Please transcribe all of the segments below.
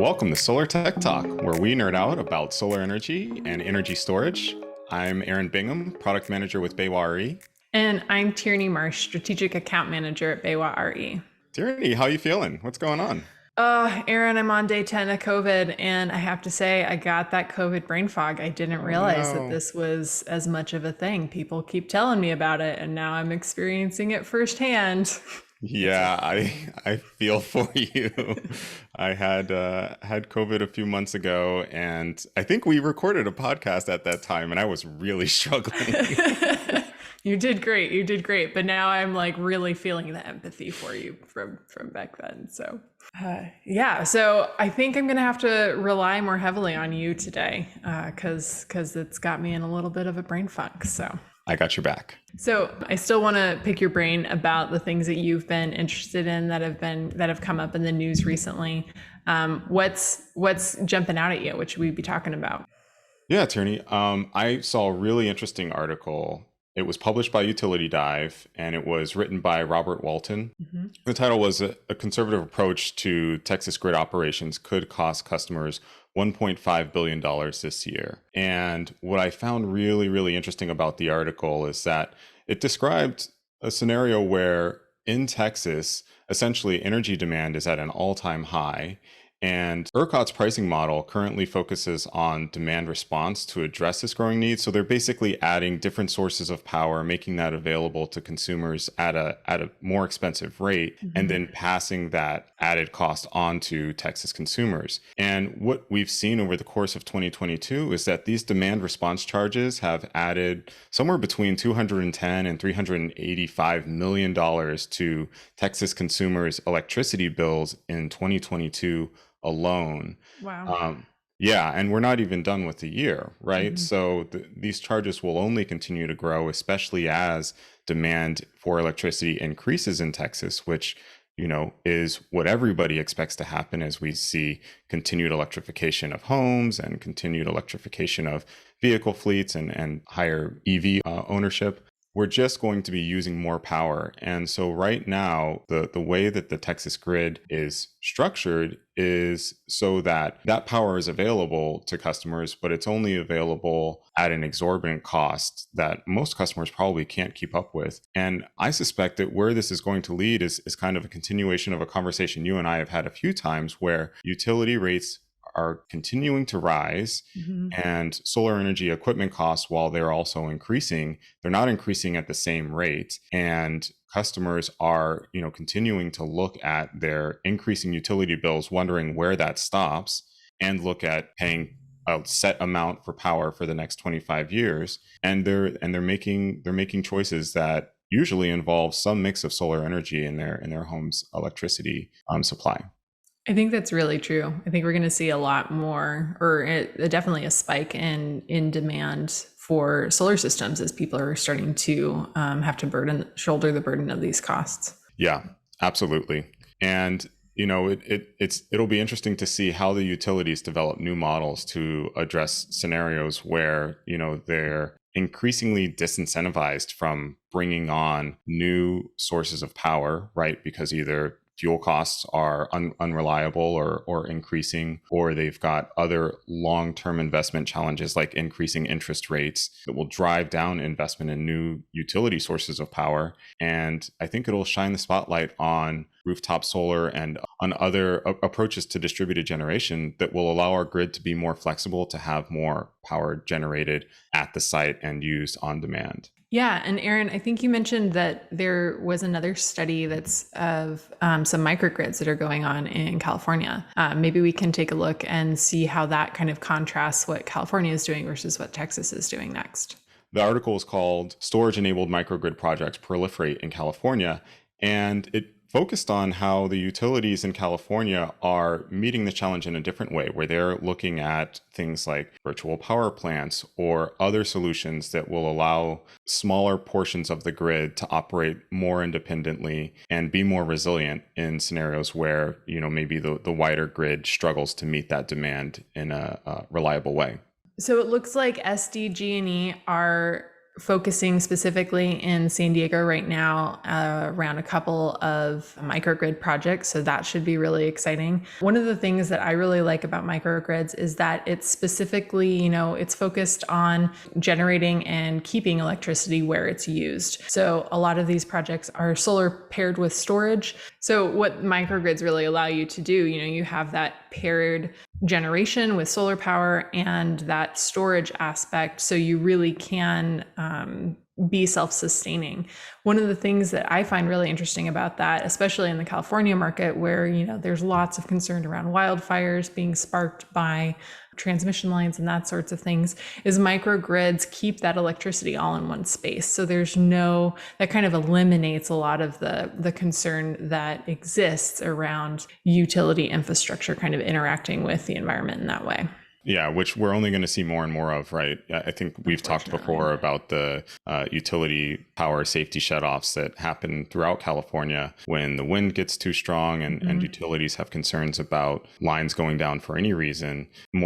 Welcome to Solar Tech Talk, where we nerd out about solar energy and energy storage. I'm Aaron Bingham, product manager with BayWa RE. And I'm Tiernay Marsh, strategic account manager at BayWa RE. Tiernay, how you feeling? What's going on? Aaron, I'm on day 10 of COVID, and I have to say, I got that COVID brain fog. I didn't realize that this was as much of a thing. People keep telling me about it, and now I'm experiencing it firsthand. Yeah, I feel for you. I had COVID a few months ago, and I think we recorded a podcast at that time, and I was really struggling. You did great. You did great. But now I'm like really feeling the empathy for you from back then. So so I think I'm going to have to rely more heavily on you today because it's got me in a little bit of a brain funk. So I got your back. So I still want to pick your brain about the things that you've been interested in that have come up in the news recently. What's jumping out at you? What should we be talking about? Yeah, Tiernay. I saw a really interesting article. It was published by Utility Dive, and it was written by Robert Walton. Mm-hmm. The title was a conservative approach to Texas grid operations could cost customers $1.5 billion this year. And what I found really, really interesting about the article is that it described a scenario where in Texas, essentially energy demand is at an all-time high. And ERCOT's pricing model currently focuses on demand response to address this growing need. So they're basically adding different sources of power, making that available to consumers at a more expensive rate, mm-hmm. and then passing that added cost on to Texas consumers. And what we've seen over the course of 2022 is that these demand response charges have added somewhere between $210 and $385 million to Texas consumers' electricity bills in 2022 alone. Wow. Yeah, and we're not even done with the year, right? Mm-hmm. So these charges will only continue to grow, especially as demand for electricity increases in Texas, which, you know, is what everybody expects to happen as we see continued electrification of homes and continued electrification of vehicle fleets and higher EV ownership. We're just going to be using more power. And so right now, the way that the Texas grid is structured is so that that power is available to customers, but it's only available at an exorbitant cost that most customers probably can't keep up with. And I suspect that where this is going to lead is kind of a continuation of a conversation you and I have had a few times where utility rates are continuing to rise, mm-hmm. and solar energy equipment costs, while they're also increasing, they're not increasing at the same rate. And customers are, continuing to look at their increasing utility bills, wondering where that stops, and look at paying a set amount for power for the next 25 years. And they're making choices that usually involve some mix of solar energy in their home's electricity supply. I think that's really true. I think we're going to see a lot more, definitely a spike in demand for solar systems as people are starting to have to shoulder the burden of these costs. Yeah, absolutely. And it'll be interesting to see how the utilities develop new models to address scenarios where they're increasingly disincentivized from bringing on new sources of power, right? Because either fuel costs are unreliable or increasing, or they've got other long-term investment challenges like increasing interest rates that will drive down investment in new utility sources of power. And I think it'll shine the spotlight on rooftop solar and on other approaches to distributed generation that will allow our grid to be more flexible, to have more power generated at the site and used on demand. Yeah. And Aaron, I think you mentioned that there was another study that's of some microgrids that are going on in California. Maybe we can take a look and see how that kind of contrasts what California is doing versus what Texas is doing next. The article is called Storage-Enabled Microgrid Projects Proliferate in California, and it focused on how the utilities in California are meeting the challenge in a different way, where they're looking at things like virtual power plants or other solutions that will allow smaller portions of the grid to operate more independently and be more resilient in scenarios where, maybe the wider grid struggles to meet that demand in a reliable way. So it looks like SDG&E are focusing specifically in San Diego right now around a couple of microgrid projects. So that should be really exciting. One of the things that I really like about microgrids is that it's specifically, it's focused on generating and keeping electricity where it's used. So a lot of these projects are solar paired with storage. So what microgrids really allow you to do, you have that paired generation with solar power and that storage aspect, so you really can be self-sustaining. One of the things that I find really interesting about that, especially in the California market where there's lots of concern around wildfires being sparked by transmission lines and that sorts of things, is microgrids keep that electricity all in one space. So that kind of eliminates a lot of the concern that exists around utility infrastructure kind of interacting with the environment in that way. Yeah, which we're only going to see more and more of, right? I think we've talked before about the utility power safety shutoffs that happen throughout California when the wind gets too strong and utilities have concerns about lines going down for any reason. In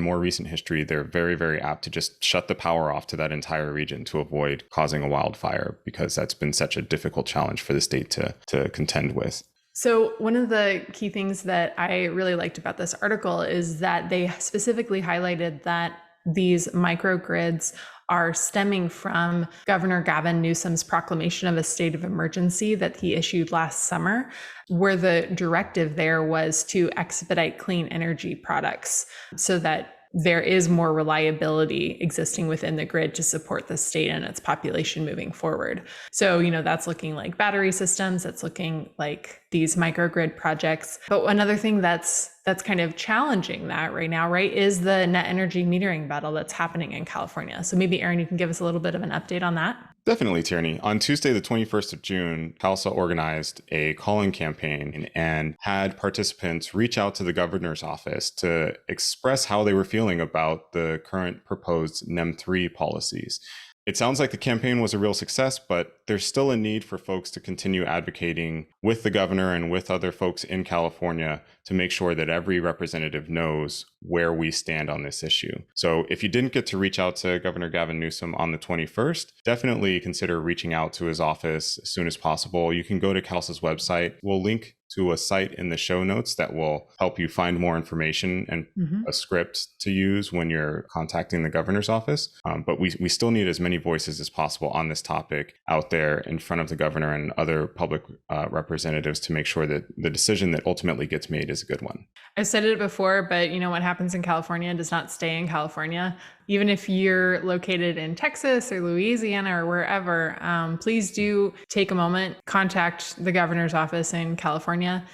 more recent history, they're very, very apt to just shut the power off to that entire region to avoid causing a wildfire, because that's been such a difficult challenge for the state to contend with. So one of the key things that I really liked about this article is that they specifically highlighted that these microgrids are stemming from Governor Gavin Newsom's proclamation of a state of emergency that he issued last summer, where the directive there was to expedite clean energy products so that there is more reliability existing within the grid to support the state and its population moving forward. So, that's looking like battery systems, that's looking like these microgrid projects. But another thing that's kind of challenging that right now, right, is the net energy metering battle that's happening in California. So maybe Aaron, you can give us a little bit of an update on that. Definitely, Tierney. On Tuesday, the 21st of June, CalSA organized a call-in campaign and had participants reach out to the governor's office to express how they were feeling about the current proposed NEM 3 policies. It sounds like the campaign was a real success, but there's still a need for folks to continue advocating with the governor and with other folks in California to make sure that every representative knows where we stand on this issue. So if you didn't get to reach out to Governor Gavin Newsom on the 21st, definitely consider reaching out to his office as soon as possible. You can go to CalSA's website. We'll link to a site in the show notes that will help you find more information and a script to use when you're contacting the governor's office. But we still need as many voices as possible on this topic out there in front of the governor and other public representatives to make sure that the decision that ultimately gets made is a good one. I've said it before, but what happens in California does not stay in California. Even if you're located in Texas or Louisiana or wherever, please do take a moment, contact the governor's office in California.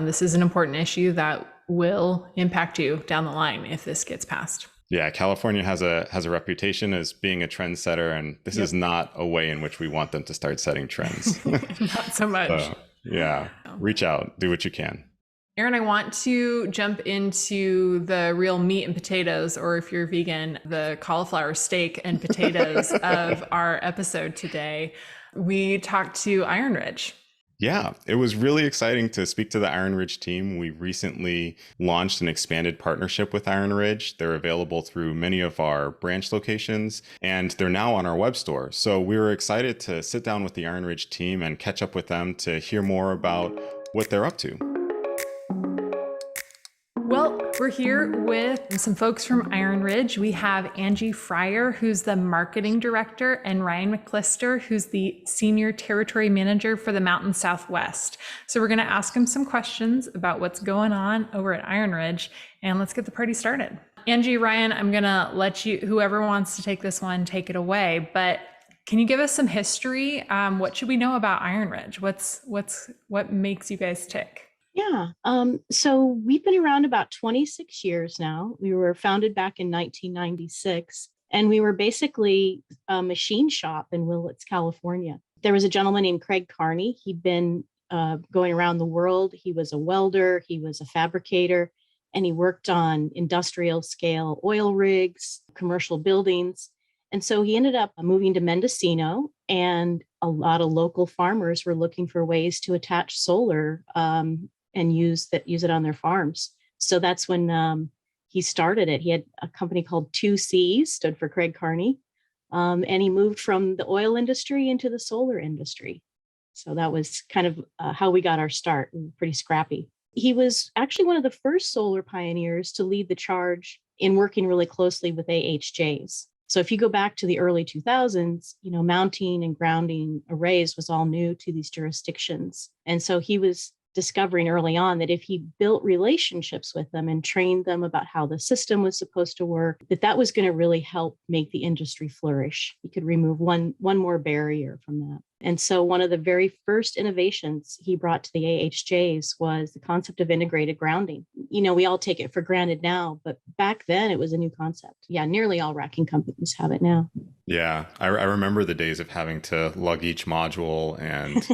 This is an important issue that will impact you down the line if this gets passed. Yeah, California has a reputation as being a trendsetter, and this is not a way in which we want them to start setting trends. Not so much. So, yeah, reach out, do what you can. Aaron, I want to jump into the real meat and potatoes, or if you're vegan, the cauliflower steak and potatoes of our episode today. We talked to IronRidge. Yeah, it was really exciting to speak to the IronRidge team. We recently launched an expanded partnership with IronRidge. They're available through many of our branch locations, and they're now on our Webstore. So we were excited to sit down with the IronRidge team and catch up with them to hear more about what they're up to. Well, we're here with some folks from IronRidge. We have Angie Fryer, who's the marketing director, and Ryan McClister, who's the senior territory manager for the Mountain Southwest. So we're going to ask them some questions about what's going on over at IronRidge, and let's get the party started. Angie, Ryan, I'm going to let you, whoever wants to take this one, take it away. But can you give us some history? What should we know about IronRidge? What makes you guys tick? Yeah. So we've been around about 26 years now. We were founded back in 1996, and we were basically a machine shop in Willits, California. There was a gentleman named Craig Carney. He'd been going around the world. He was a welder, he was a fabricator, and he worked on industrial scale oil rigs, commercial buildings. And so he ended up moving to Mendocino, and a lot of local farmers were looking for ways to attach solar and use it on their farms. So that's when he started it. He had a company called 2Cs, stood for Craig Carney. And he moved from the oil industry into the solar industry. So that was kind of how we got our start. We were pretty scrappy. He was actually one of the first solar pioneers to lead the charge in working really closely with AHJs. So if you go back to the early 2000s, mounting and grounding arrays was all new to these jurisdictions. And so he was discovering early on that if he built relationships with them and trained them about how the system was supposed to work, that was going to really help make the industry flourish. He could remove one more barrier from that. And so one of the very first innovations he brought to the AHJs was the concept of integrated grounding. We all take it for granted now, but back then it was a new concept. Yeah, nearly all racking companies have it now. Yeah, I remember the days of having to lug each module and,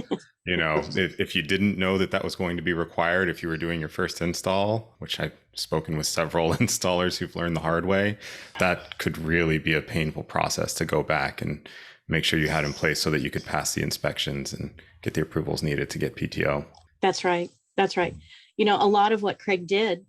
if you didn't know that was going to be required, if you were doing your first install, which I've spoken with several installers who've learned the hard way, that could really be a painful process to go back and make sure you had in place so that you could pass the inspections and get the approvals needed to get PTO. That's right. A lot of what Craig did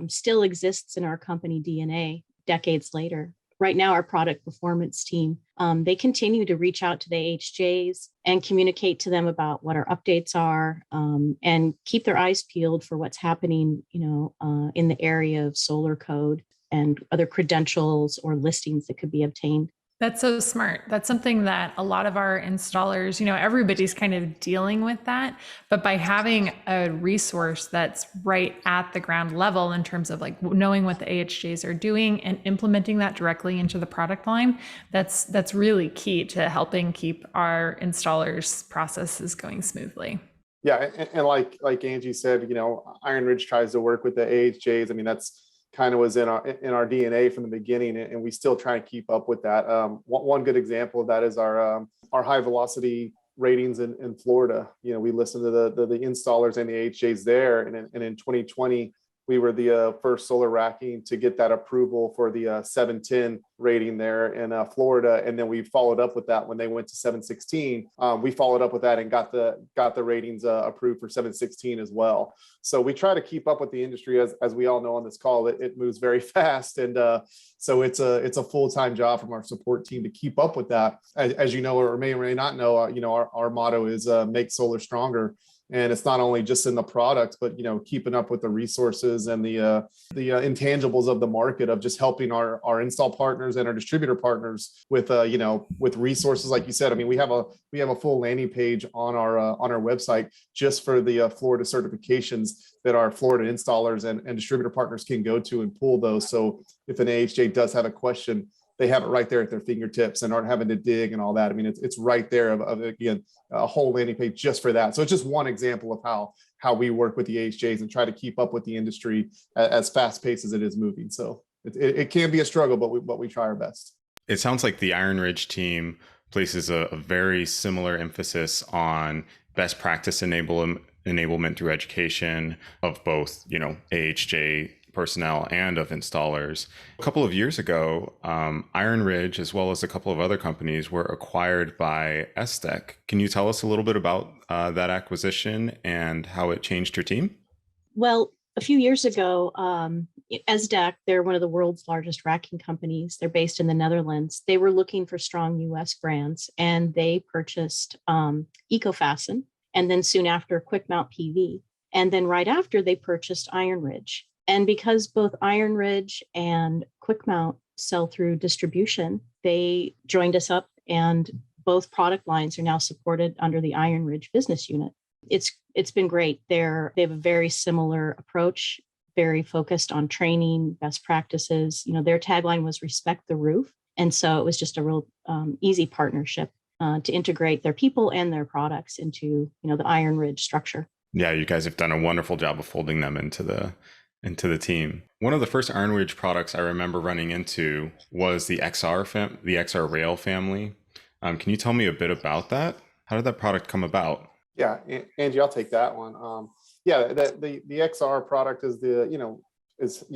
still exists in our company DNA decades later. Right now, our product performance team, they continue to reach out to the AHJs and communicate to them about what our updates are, and keep their eyes peeled for what's happening, in the area of solar code and other credentials or listings that could be obtained. That's so smart. That's something that a lot of our installers, everybody's kind of dealing with that. But by having a resource that's right at the ground level in terms of like knowing what the AHJs are doing and implementing that directly into the product line, that's really key to helping keep our installers' processes going smoothly. Yeah, and like Angie said, IronRidge tries to work with the AHJs. I mean, that's kind of was in our DNA from the beginning, and we still try and keep up with that. One good example of that is our high velocity ratings in Florida. We listen to the installers and the AHJs there, and in 2020 we were the first solar racking to get that approval for the 710 rating there in Florida, and then we followed up with that when they went to 716. We followed up with that and got the ratings approved for 716 as well. So we try to keep up with the industry, as we all know on this call. It moves very fast, and so it's a full-time job from our support team to keep up with that. As you know, or may or may not know, our motto is make solar stronger. And it's not only just in the product, but keeping up with the resources and the intangibles of the market, of just helping our install partners and our distributor partners with with resources. Like you said, I mean, we have a full landing page on our website just for the Florida certifications that our Florida installers and distributor partners can go to and pull those. So if an AHJ does have a question, they have it right there at their fingertips and aren't having to dig and all that. I mean, it's right there of again, a whole landing page just for that. So it's just one example of how we work with the AHJs and try to keep up with the industry as fast paced as it is moving. So it can be a struggle, but we try our best. It sounds like the IronRidge team places a very similar emphasis on best practice enablement through education of both, AHJ personnel and of installers. A couple of years ago, IronRidge, as well as a couple of other companies, were acquired by SDEC. Can you tell us a little bit about that acquisition and how it changed your team? Well, a few years ago, SDEC, they're one of the world's largest racking companies. They're based in the Netherlands. They were looking for strong US brands, and they purchased EcoFasten, and then soon after Quick Mount PV. And then right after, they purchased IronRidge. And because both IronRidge and Quick Mount sell through distribution, they joined us up, and both product lines are now supported under the IronRidge business unit. It's been great. They have a very similar approach, very focused on training, best practices. Their tagline was respect the roof. And so it was just a real easy partnership to integrate their people and their products into, the IronRidge structure. Yeah, you guys have done a wonderful job of folding them into the team. One of the first IronRidge products I remember running into was the XR Rail family. Can you tell me a bit about that? How did that product come about? Yeah, Angie, I'll take that one. The XR product is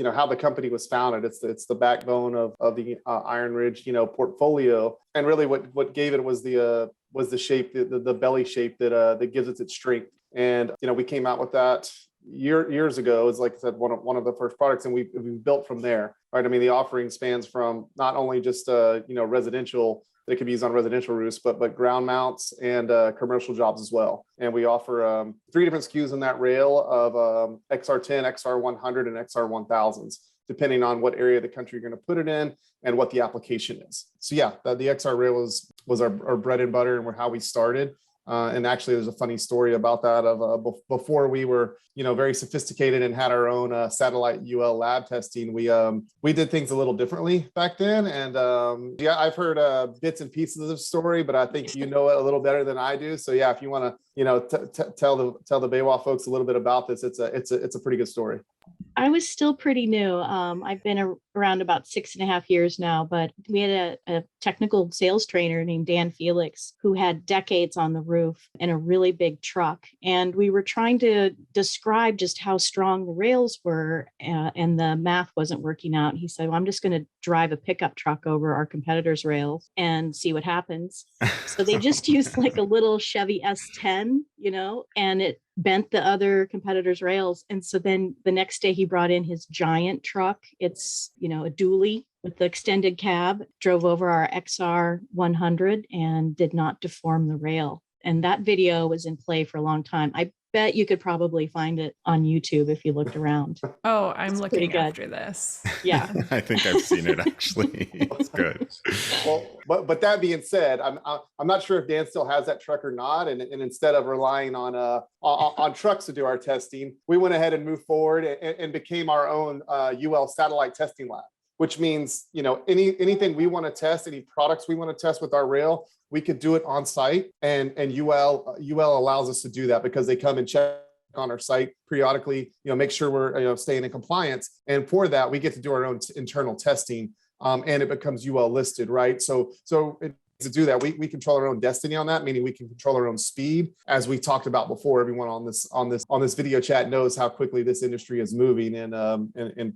how the company was founded. It's the backbone of the IronRidge portfolio, and really what gave it was the shape, the belly shape that gives it its strength. And we came out with that years ago. It's like I said, one of the first products, and we built from there. Right. I mean, the offering spans from not only just residential that could be used on residential roofs, but ground mounts and commercial jobs as well. And we offer 3 different SKUs in that rail of XR10, XR100, and XR1000s, depending on what area of the country you're going to put it in and what the application is. So yeah, the XR rail was our bread and butter and how we started. And actually, there's a funny story about that of before we were, very sophisticated and had our own satellite UL lab testing. We did things a little differently back then. And yeah, I've heard bits and pieces of the story, but I think you know it a little better than I do. So yeah, if you want to, tell the BayWa folks a little bit about this, it's a pretty good story. I was still pretty new. I've been around about 6.5 years now, but we had a technical sales trainer named Dan Felix who had decades on the roof and a really big truck. And we were trying to describe just how strong the rails were, and the math wasn't working out. He said, well, I'm just going to drive a pickup truck over our competitors' rails and see what happens. So they just used like a little Chevy S10, and it bent the other competitors' rails. And so then the next day he brought in his giant truck. It's, a dually with the extended cab, drove over our XR 100 and did not deform the rail. And that video was in play for a long time. I bet you could probably find it on YouTube if you looked around. Oh, I'm looking after this. Yeah. I think I've seen it actually. It's good. Well, but that being said, I'm not sure if Dan still has that truck or not. And instead of relying on trucks to do our testing, we went ahead and moved forward and became our own UL satellite testing lab, which means, anything we want to test, any products we want to test with our rail, we could do it on site, and UL allows us to do that because they come and check on our site periodically, make sure we're staying in compliance. And for that, we get to do our own internal testing, and it becomes UL listed, right? So to do that, we control our own destiny on that, meaning we can control our own speed. As we talked about before, everyone on this video chat knows how quickly this industry is moving, and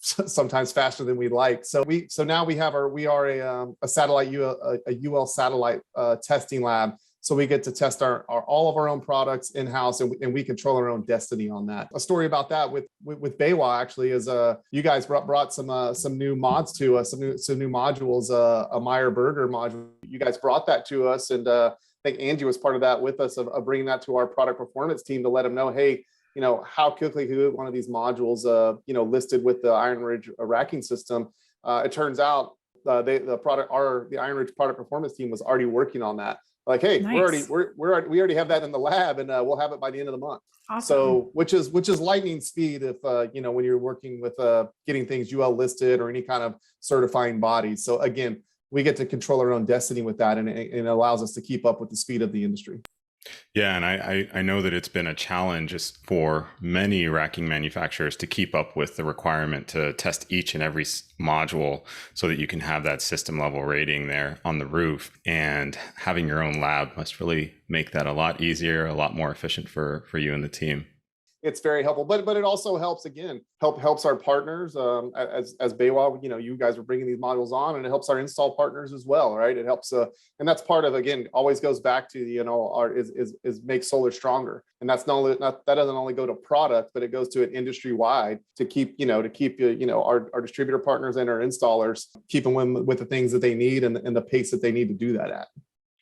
sometimes faster than we'd like. So now we are a satellite UL satellite testing lab. So we get to test all of our own products in-house, and we control our own destiny on that. A story about that with BayWa actually is you guys brought some new mods to us, some new modules, a Meyer Burger module. You guys brought that to us, and I think Angie was part of that with us of bringing that to our product performance team to let them know, hey, how quickly could one of these modules listed with the IronRidge racking system. It turns out the IronRidge product performance team was already working on that. Like, hey, nice. we already have that in the lab, and we'll have it by the end of the month. Awesome. So, which is lightning speed if when you're working with getting things UL listed or any kind of certifying bodies. So again, we get to control our own destiny with that, and it allows us to keep up with the speed of the industry. Yeah, and I know that it's been a challenge for many racking manufacturers to keep up with the requirement to test each and every module so that you can have that system level rating there on the roof. And having your own lab must really make that a lot easier, a lot more efficient for you and the team. It's very helpful, but it also helps helps our partners as BayWa. You guys are bringing these modules on, and it helps our install partners as well, right? It helps, and that's part of, again, always goes back to our is make solar stronger, and that doesn't only go to product, but it goes to an industry wide to keep our distributor partners and our installers, keeping them with the things that they need and the pace that they need to do that at.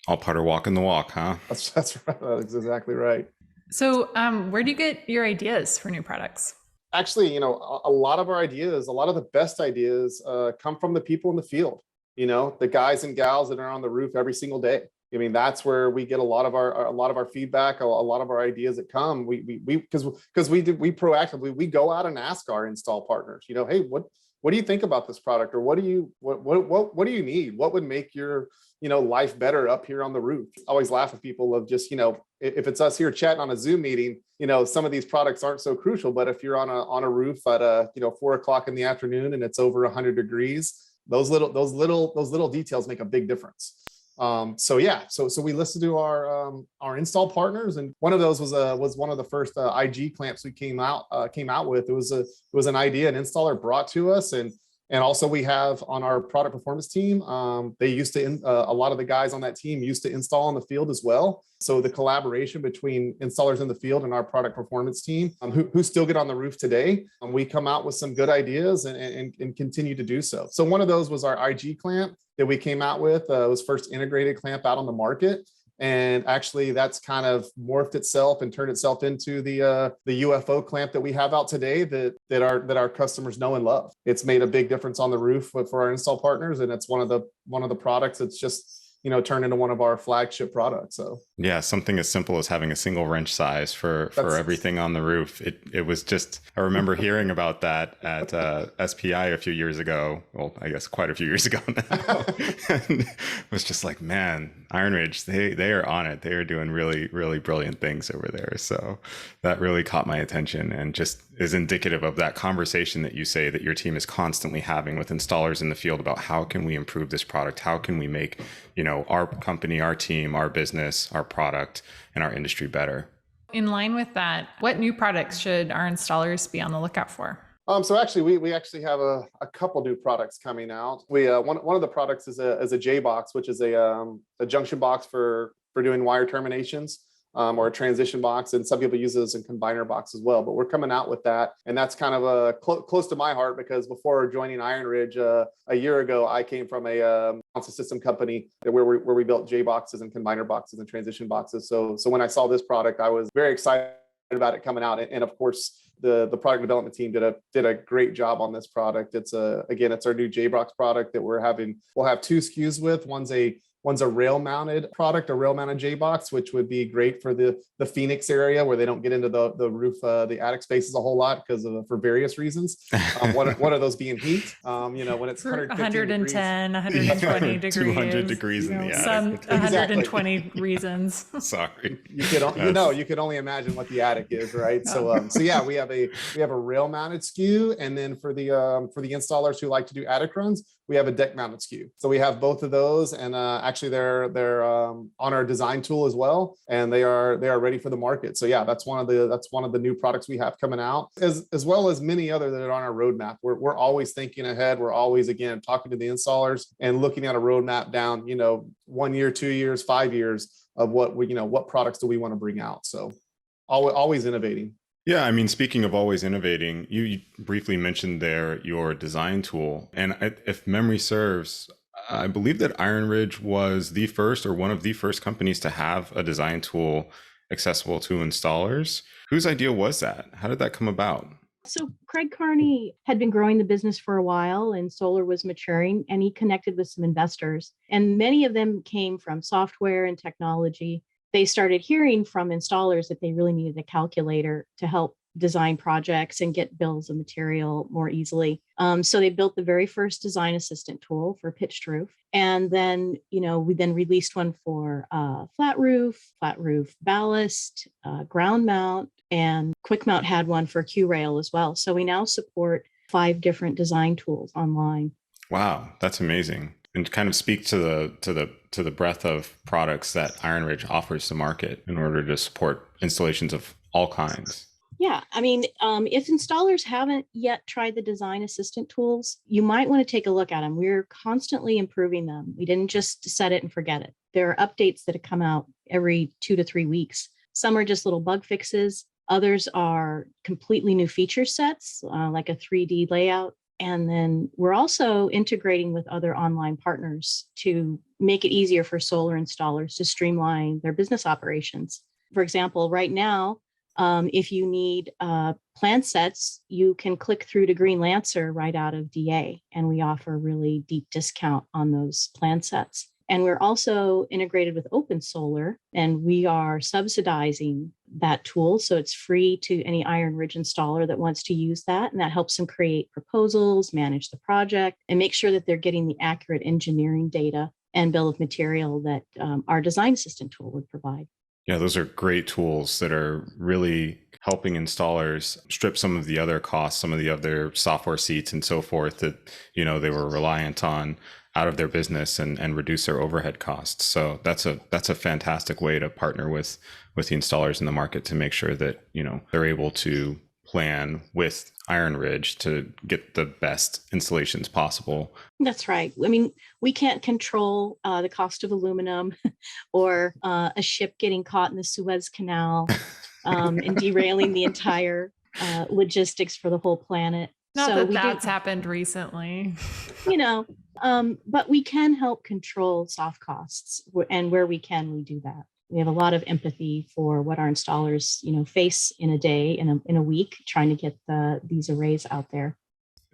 All part of walking the walk, huh? That's right. That's exactly right. So where do you get your ideas for new products? Actually, a lot of our ideas, a lot of the best ideas come from the people in the field, the guys and gals that are on the roof every single day. I mean, that's where we get a lot of our feedback, a lot of our ideas that come. Because we proactively go out and ask our install partners, hey, what do you think about this product? Or what do you need? What would make your life better up here on the roof? I always laugh at people of just, if it's us here chatting on a Zoom meeting, some of these products aren't so crucial, but if you're on a roof at 4 o'clock in the afternoon and it's over 100 degrees, those little details make a big difference. So we listened to our install partners, and one of those was one of the first IG clamps we came out with. It was an idea an installer brought to us, and also we have on our product performance team, they used to, a lot of the guys on that team used to install in the field as well. So the collaboration between installers in the field and our product performance team, who still get on the roof today, we come out with some good ideas and continue to do so. So one of those was our IG clamp. that we came out with. It was first integrated clamp out on the market. And actually that's kind of morphed itself and turned itself into the UFO clamp that we have out today that our customers know and love. It's made a big difference on the roof for our install partners. And it's one of the products that's just, turned into one of our flagship products. So yeah, something as simple as having a single wrench size for everything on the roof. It was just, I remember hearing about that at SPI a few years ago. Well, I guess quite a few years ago now. And it was just like, man, IronRidge, they are on it. They are doing really, really brilliant things over there. So that really caught my attention and just is indicative of that conversation that you say that your team is constantly having with installers in the field about how can we improve this product? How can we make, our company, our team, our business, our product, and our industry better? In line with that, what new products should our installers be on the lookout for? So actually, we actually have a couple new products coming out. We one of the products is a J box, which is a junction box for doing wire terminations. Or a transition box, and some people use those in combiner box as well. But we're coming out with that, and that's kind of close to my heart because before joining IronRidge a year ago, I came from a system company where we built J boxes and combiner boxes and transition boxes. So when I saw this product, I was very excited about it coming out, and of course the product development team did a great job on this product. It's our new J box product that we'll have two SKUs with. One's a rail-mounted product, a rail-mounted J-box, which would be great for the Phoenix area where they don't get into the roof, the attic spaces a whole lot for various reasons. One of those being heat. When it's 110, 120 degrees, 200 degrees in the attic. Some 120 reasons. Sorry. You can only imagine what the attic is, right? So yeah, we have a rail-mounted SKU, and then for the installers who like to do attic runs, we have a deck mounted SKU. So we have both of those, and actually they're on our design tool as well, and they are ready for the market. So yeah, that's one of the new products we have coming out, as well as many other that are on our roadmap. We're always thinking ahead. We're always, again, talking to the installers and looking at a roadmap down 1 year, 2 years, 5 years of what products do we want to bring out. So always innovating. Yeah, I mean, speaking of always innovating, you briefly mentioned there your design tool. And if memory serves, I believe that IronRidge was the first or one of the first companies to have a design tool accessible to installers. Whose idea was that? How did that come about? So Craig Carney had been growing the business for a while and solar was maturing, and he connected with some investors. And many of them came from software and technology. They started hearing from installers that they really needed a calculator to help design projects and get bills of material more easily. So they built the very first design assistant tool for pitched roof. And then, we then released one for flat roof ballast, ground mount, and Quick Mount had one for Q-Rail as well. So we now support 5 different design tools online. Wow, that's amazing. And kind of speak to the breadth of products that IronRidge offers to market in order to support installations of all kinds. Yeah, I mean, if installers haven't yet tried the design assistant tools, you might want to take a look at them. We're constantly improving them. We didn't just set it and forget it. There are updates that have come out every 2 to 3 weeks. Some are just little bug fixes. Others are completely new feature sets, like a 3D layout. And then we're also integrating with other online partners to make it easier for solar installers to streamline their business operations. For example, right now, if you need plan sets, you can click through to Green Lancer right out of DA, and we offer a really deep discount on those plan sets. And we're also integrated with Open Solar, and we are subsidizing that tool. So it's free to any IronRidge installer that wants to use that. And that helps them create proposals, manage the project, and make sure that they're getting the accurate engineering data and bill of material that our design assistant tool would provide. Yeah, those are great tools that are really helping installers strip some of the other costs, some of the other software seats and so forth that, they were reliant on out of their business and reduce their overhead costs. So that's a fantastic way to partner with the installers in the market to make sure that, they're able to plan with IronRidge to get the best installations possible. That's right. I mean, we can't control the cost of aluminum or a ship getting caught in the Suez Canal and derailing the entire logistics for the whole planet. Not So that we that's do, happened recently. you know, but we can help control soft costs, and where we can, we do that. We have a lot of empathy for what our installers, face in a day, in a week, trying to get these arrays out there.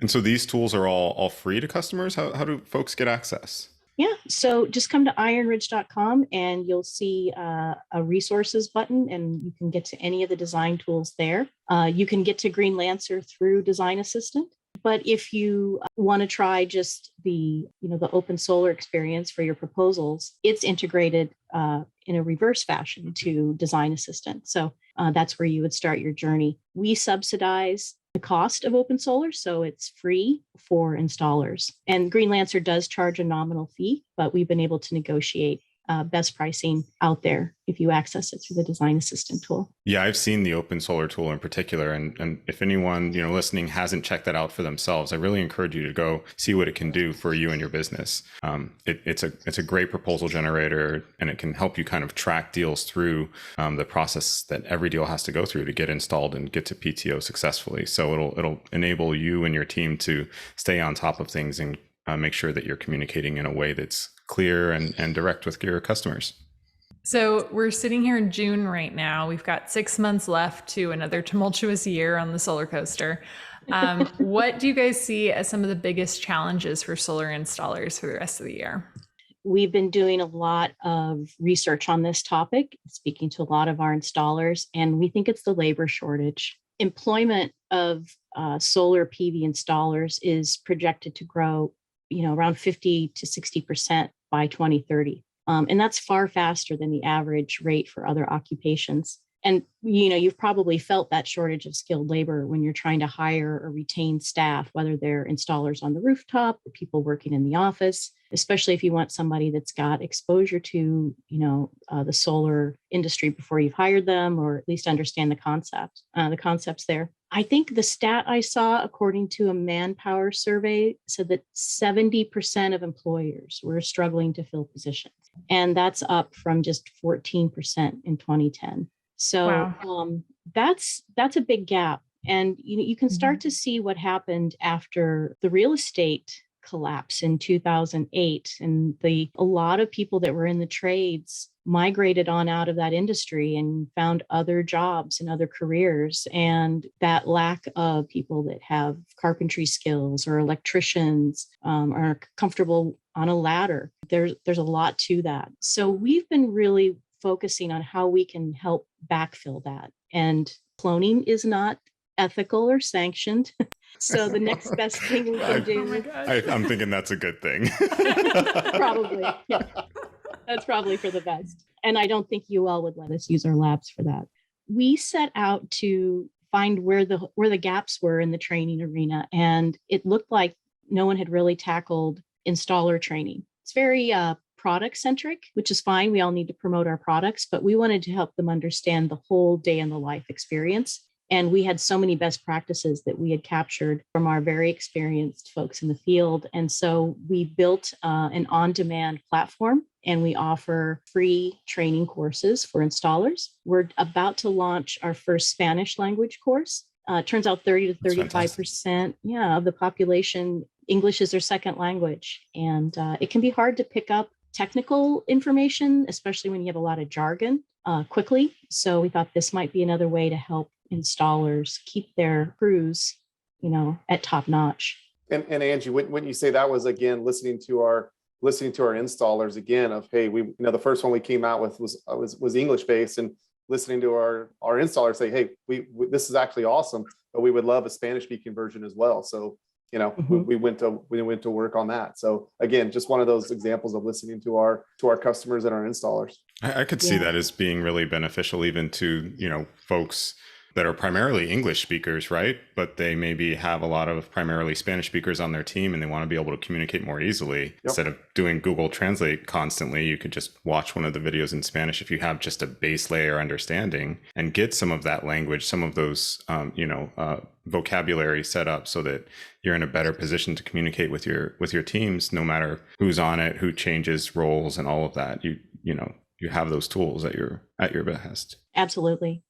And so these tools are all free to customers. How do folks get access? Yeah, so just come to ironridge.com and you'll see a resources button, and you can get to any of the design tools there. You can get to Green Lancer through Design Assistant. But if you want to try just the open solar experience for your proposals, it's integrated in a reverse fashion to Design Assistant. So that's where you would start your journey. We subsidize the cost of open solar, so it's free for installers. And Green Lancer does charge a nominal fee, but we've been able to negotiate best pricing out there if you access it through the Design Assistant tool. Yeah, I've seen the Open Solar tool in particular, and if anyone listening hasn't checked that out for themselves, I really encourage you to go see what it can do for you and your business. It's a great proposal generator, and it can help you kind of track deals through the process that every deal has to go through to get installed and get to PTO successfully. So it'll enable you and your team to stay on top of things and make sure that you're communicating in a way that's clear and direct with your customers. So we're sitting here in June right now. We've got 6 months left to another tumultuous year on the solar coaster. What do you guys see as some of the biggest challenges for solar installers for the rest of the year? We've been doing a lot of research on this topic, speaking to a lot of our installers, and we think it's the labor shortage. Employment of solar PV installers is projected to grow, around 50 to 60% by 2030. And that's far faster than the average rate for other occupations. And, you've probably felt that shortage of skilled labor when you're trying to hire or retain staff, whether they're installers on the rooftop or people working in the office, especially if you want somebody that's got exposure to, the solar industry before you've hired them, or at least understand the concepts there. I think the stat I saw, according to a Manpower survey, said that 70% of employers were struggling to fill positions. And that's up from just 14% in 2010. So wow. That's a big gap. And you can start to see what happened after the real estate collapse in 2008. And a lot of people that were in the trades migrated on out of that industry and found other jobs and other careers. And that lack of people that have carpentry skills or electricians are comfortable on a ladder, there's a lot to that. So we've been really focusing on how we can help backfill that. And cloning is not ethical or sanctioned. So the next best thing we can do. I'm thinking that's a good thing. Probably. Yeah. That's probably for the best. And I don't think you all would let us use our labs for that. We set out to find where the gaps were in the training arena. And it looked like no one had really tackled installer training. It's very product centric, which is fine. We all need to promote our products, but we wanted to help them understand the whole day in the life experience. And we had so many best practices that we had captured from our very experienced folks in the field. And so we built an on-demand platform, and we offer free training courses for installers. We're about to launch our first Spanish language course. Turns out 30 to 35% of the population, English is their second language. And it can be hard to pick up technical information, especially when you have a lot of jargon quickly. So we thought this might be another way to help installers keep their crews, at top notch. And Angie, when you say that was, again, listening to our installers again of, hey, we, the first one we came out with was English based, and listening to our installers say, hey, we this is actually awesome, but we would love a Spanish speaking version as well. So, we went to work on that. So again, just one of those examples of listening to our customers and our installers. I could see that as being really beneficial even to, folks that are primarily English speakers, right? But they maybe have a lot of primarily Spanish speakers on their team, and they want to be able to communicate more easily. Yep. Instead of doing Google Translate constantly, you could just watch one of the videos in Spanish if you have just a base layer understanding, and get some of that language, some of those, vocabulary set up so that you're in a better position to communicate with your teams, no matter who's on it, who changes roles and all of that. You have those tools at your behest. Absolutely.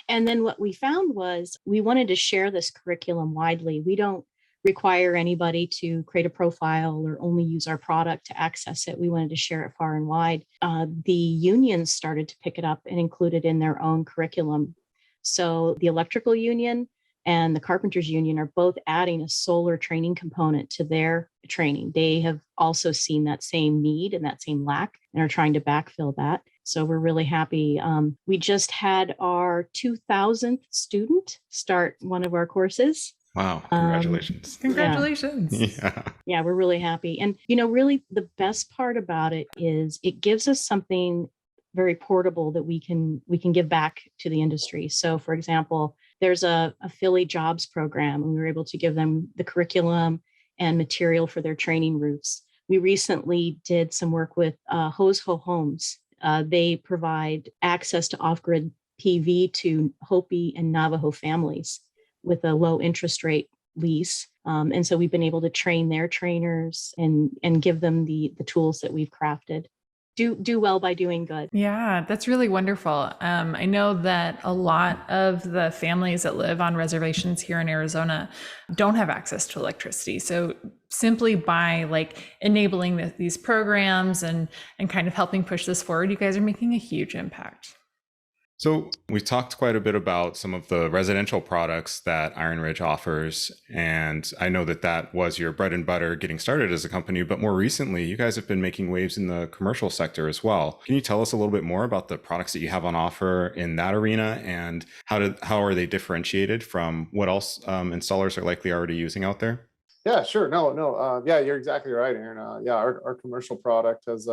And then what we found was we wanted to share this curriculum widely. We don't require anybody to create a profile or only use our product to access it. We wanted to share it far and wide. The unions started to pick it up and include it in their own curriculum. So the electrical union and the carpenters union are both adding a solar training component to their training. They have also seen that same need and that same lack and are trying to backfill that. So we're really happy. We just had our 2000th student start one of our courses. Wow. Congratulations. Congratulations. Yeah, we're really happy. And, really the best part about it is it gives us something very portable that we can give back to the industry. So for example, there's a Philly jobs program, and we were able to give them the curriculum and material for their training roofs. We recently did some work with Hose Ho Homes. They provide access to off-grid PV to Hopi and Navajo families with a low interest rate lease. And so we've been able to train their trainers and give them the tools that we've crafted. Do well by doing good. Yeah, that's really wonderful. I know that a lot of the families that live on reservations here in Arizona don't have access to electricity. So simply by enabling these programs and kind of helping push this forward, you guys are making a huge impact. So we talked quite a bit about some of the residential products that IronRidge offers. And I know that was your bread and butter getting started as a company, but more recently, you guys have been making waves in the commercial sector as well. Can you tell us a little bit more about the products that you have on offer in that arena, and how are they differentiated from what else installers are likely already using out there? Yeah, sure. No. Yeah, you're exactly right, Aaron. Yeah, our commercial product has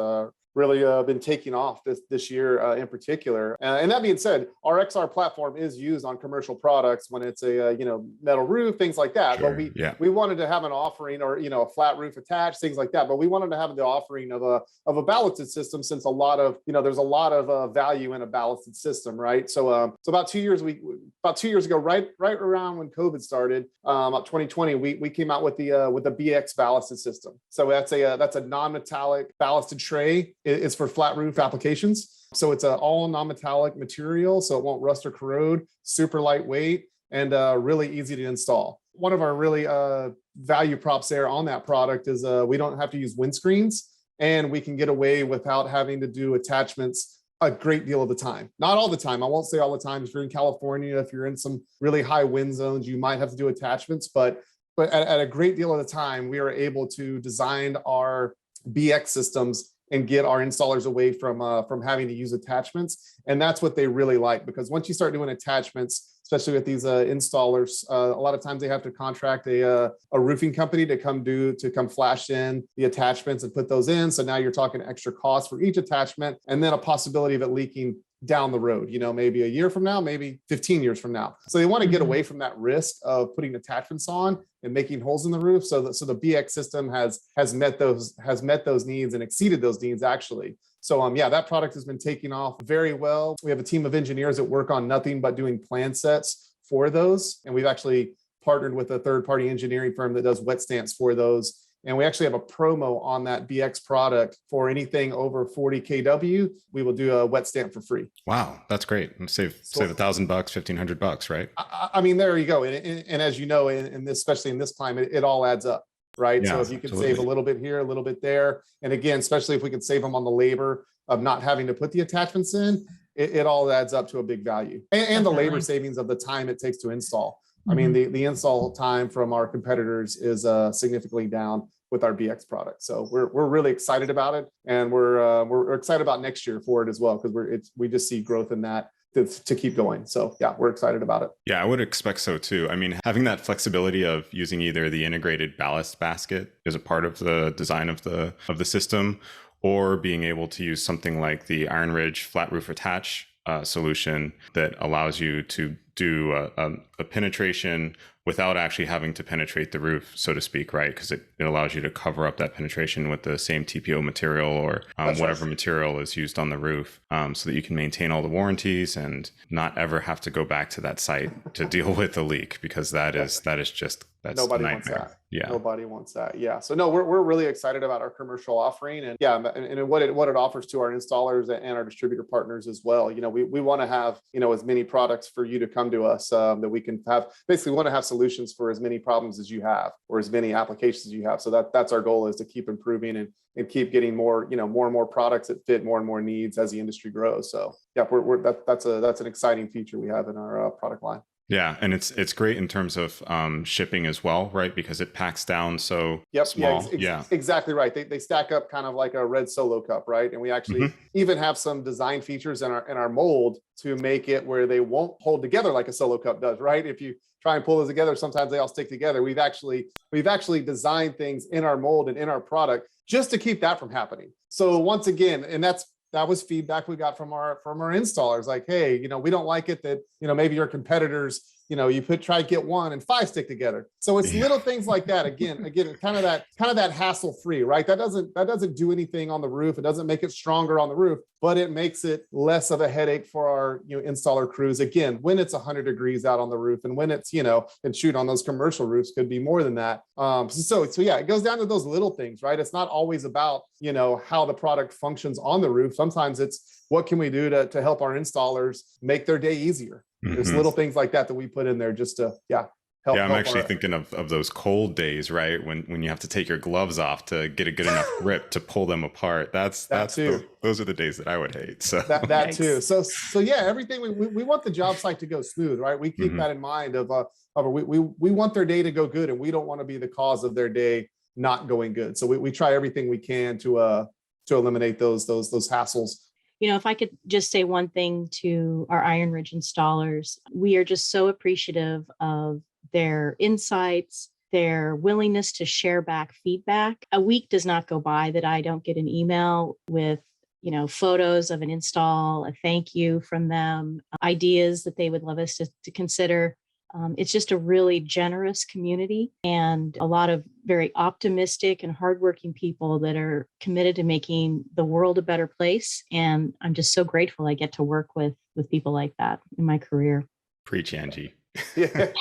really been taking off this year in particular. And that being said, our XR platform is used on commercial products when it's a metal roof, things like that. Sure, but we wanted to have an offering, or a flat roof attached, things like that. But we wanted to have the offering of a ballasted system, since a lot of there's a lot of value in a ballasted system, right? So about 2 years ago, right around when COVID started, about 2020, we came out with the BX ballasted system. So that's a non-metallic ballasted tray. It's for flat roof applications. So it's all non-metallic material, so it won't rust or corrode, super lightweight, and really easy to install. One of our really value props there on that product is we don't have to use windscreens, and we can get away without having to do attachments a great deal of the time. Not all the time. I won't say all the time. If you're in California, if you're in some really high wind zones, you might have to do attachments, but at a great deal of the time, we are able to design our BX systems and get our installers away from having to use attachments. And that's what they really like, because once you start doing attachments, especially with these installers, a lot of times they have to contract a roofing company to come flash in the attachments and put those in. So now you're talking extra cost for each attachment, and then a possibility of it leaking down the road, maybe a year from now, maybe 15 years from now. So they want to get away from that risk of putting attachments on and making holes in the roof. So the BX system has met those needs and exceeded those needs, actually. So that product has been taking off very well. We have a team of engineers that work on nothing but doing plan sets for those. And we've actually partnered with a third-party engineering firm that does wet stamps for those. And we actually have a promo on that BX product for anything over 40 kW. We will do a wet stamp for free. Wow, that's great. Save $1,000, $1,500, right? I mean, there you go. And as you know, in this, especially in this climate, it all adds up, right? Yeah, so if you could absolutely save a little bit here, a little bit there, and again, especially if we could save them on the labor of not having to put the attachments in, it all adds up to a big value. And the labor savings of the time it takes to install. I mean, the install time from our competitors is significantly down with our BX product. So we're really excited about it, and we're excited about next year for it as well, because we just see growth in that to keep going. So yeah, we're excited about it. Yeah, I would expect so too. I mean, having that flexibility of using either the integrated ballast basket as a part of the design of the system, or being able to use something like the IronRidge flat roof attach solution that allows you to do a penetration without actually having to penetrate the roof, so to speak, right? Because it allows you to cover up that penetration with the same TPO material or whatever material is used on the roof, so that you can maintain all the warranties and not ever have to go back to that site to deal with the leak, because that's Nobody a wants nightmare. that. Yeah. Nobody wants that. Yeah. So no, we're really excited about our commercial offering, and what it offers to our installers and our distributor partners as well. We want to have, as many products for you to come come to us, that we can have, basically want to have solutions for as many problems as you have, or as many applications as you have. So that's our goal, is to keep improving and keep getting more, more and more products that fit more and more needs as the industry grows. So yeah, that's an exciting feature we have in our product line. Yeah, and it's great in terms of shipping as well, right? Because it packs down so small. Exactly right. They stack up kind of like a red Solo cup, right? And we actually even have some design features in our mold to make it where they won't hold together like a Solo cup does, right? If you try and pull those together, sometimes they all stick together. We've actually designed things in our mold and in our product just to keep that from happening. So once again, and that was feedback we got from our installers, like, hey, we don't like it that, maybe your competitors, you try to get 1 and 5 stick together. So it's little things like that. Again, kind of that hassle free, right? That doesn't do anything on the roof. It doesn't make it stronger on the roof, but it makes it less of a headache for our, installer crews. Again, when it's 100 degrees out on the roof, and when it's, and shoot, on those commercial roofs could be more than that. So yeah, it goes down to those little things, right? It's not always about, how the product functions on the roof. Sometimes it's, what can we do to help our installers make their day easier? There's little things like that we put in there just to, help. I'm actually thinking of those cold days, right? When you have to take your gloves off to get a good enough grip to pull them apart. Those are the days that I would hate. So that too. So yeah, everything we want the job site to go smooth, right? We keep that in mind we want their day to go good, and we don't want to be the cause of their day not going good. So we try everything we can to eliminate those hassles. If I could just say one thing to our IronRidge installers, we are just so appreciative of their insights, their willingness to share back feedback. A week does not go by that I don't get an email with, photos of an install, a thank you from them, ideas that they would love us to consider. It's just a really generous community, and a lot of very optimistic and hardworking people that are committed to making the world a better place. And I'm just so grateful I get to work with people like that in my career. Preach, Angie. Yeah,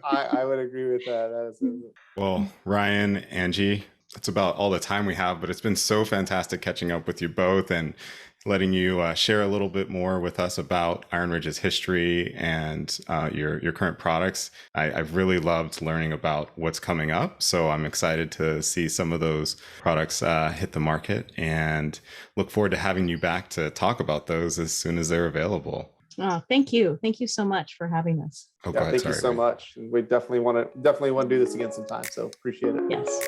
I would agree with that. Well, Ryan, Angie, that's about all the time we have, but it's been so fantastic catching up with you both and letting you share a little bit more with us about IronRidge's history and your current products. I've really loved learning about what's coming up. So I'm excited to see some of those products hit the market, and look forward to having you back to talk about those as soon as they're available. Oh, thank you. Thank you so much for having us. Oh, thank you so much. We definitely want to do this again sometime. So appreciate it. Yes.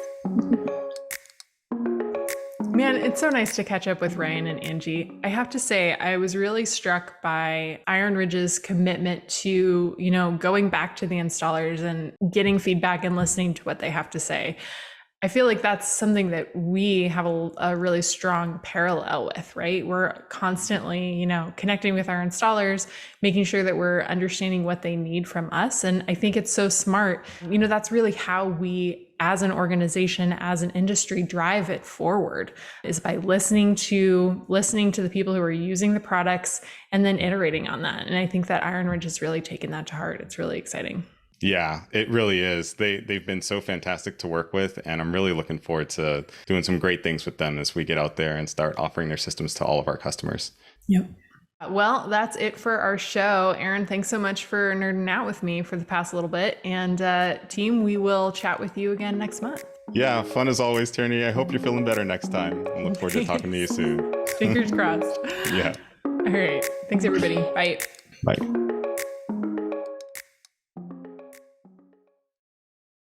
Man, it's so nice to catch up with Ryan and Angie. I have to say, I was really struck by IronRidge's commitment to, going back to the installers and getting feedback and listening to what they have to say. I feel like that's something that we have a really strong parallel with, right? We're constantly, connecting with our installers, making sure that we're understanding what they need from us. And I think it's so smart. That's really how we, as an organization, as an industry, drive it forward, is by listening to the people who are using the products and then iterating on that. And I think that IronRidge has really taken that to heart. It's really exciting. Yeah, it really is. They've been so fantastic to work with, and I'm really looking forward to doing some great things with them as we get out there and start offering their systems to all of our customers. Yep. Well, that's it for our show. Aaron, thanks so much for nerding out with me for the past little bit. And team, we will chat with you again next month. Yeah, fun as always, Tiernay. I hope you're feeling better next time. I look forward to talking to you soon. Fingers crossed. Yeah. All right. Thanks, everybody. Bye. Bye.